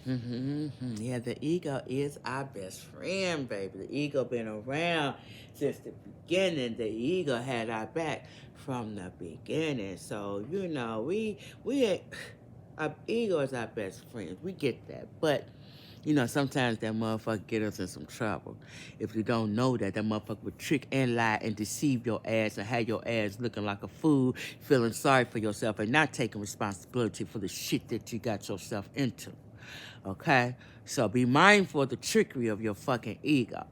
Yeah, the ego is our best friend, baby. The ego been around since the beginning. The ego had our back from the beginning. So we our ego is our best friend. We get that, but sometimes that motherfucker get us in some trouble. If you don't know that motherfucker would trick and lie and deceive your ass and have your ass looking like a fool, feeling sorry for yourself and not taking responsibility for the shit that you got yourself into. Okay? So be mindful of the trickery of your fucking ego.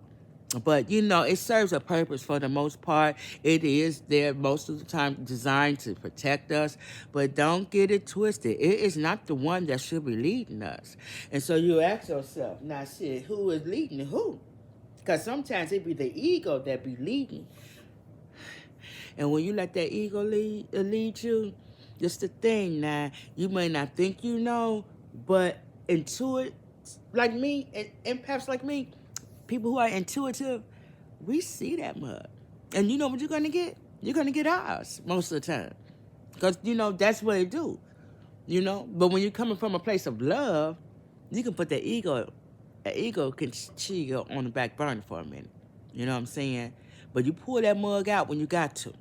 But it serves a purpose for the most part. It is there most of the time designed to protect us, but don't get it twisted. It is not the one that should be leading us. And so you ask yourself, now shit, who is leading who? Because sometimes it be the ego that be leading. And when you let that ego lead you, just the thing now, you may not think you know, but intuit like me, and empaths like me, people who are intuitive, we see that mud. And you know what you're going to get? You're going to get ours most of the time. Because, that's what they do. But when you're coming from a place of love, you can put that ego can chill on the back burner for a minute. You know what I'm saying? But you pull that mug out when you got to.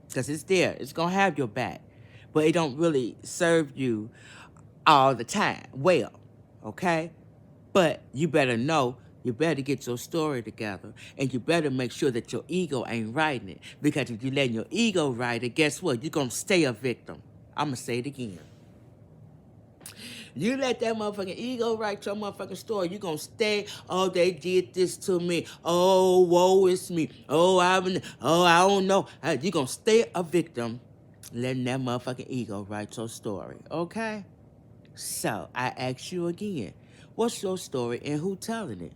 Because it's there. It's going to have your back. But it don't really serve you all the time well. Okay? But you better know, you better get your story together, and you better make sure that your ego ain't writing it. Because if you let your ego write it, guess what? You're going to stay a victim. I'm going to say it again. You let that motherfucking ego write your motherfucking story, you're going to stay, oh, they did this to me. Oh, woe is me. Oh, I don't know. You're going to stay a victim letting that motherfucking ego write your story, okay? So, I ask you again, what's your story and who telling it?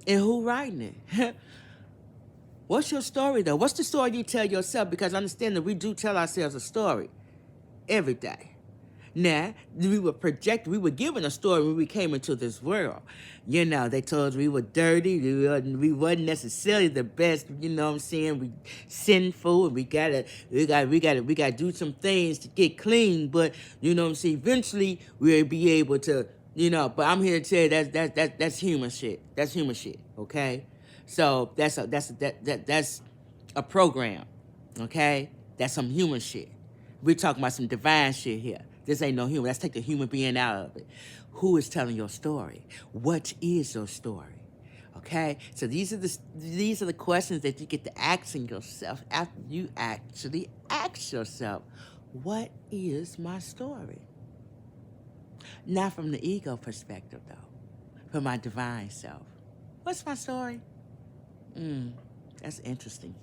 And who writing it? What's your story, though? What's the story you tell yourself? Because understand that we do tell ourselves a story every day. Now, we were given a story when we came into this world. They told us we were dirty, we wasn't necessarily the best, you know what I'm saying? We sinful, and we gotta do some things to get clean, but you know what I'm saying, eventually we'll be able to, but I'm here to tell you that's human shit. That's human shit, okay? So that's a program, okay? That's some human shit. We're talking about some divine shit here. This ain't no human. Let's take the human being out of it. Who is telling your story? What is your story? Okay? So these are the questions that you get to asking yourself after you actually ask yourself, what is my story? Not from the ego perspective, though. From my divine self. What's my story? That's interesting.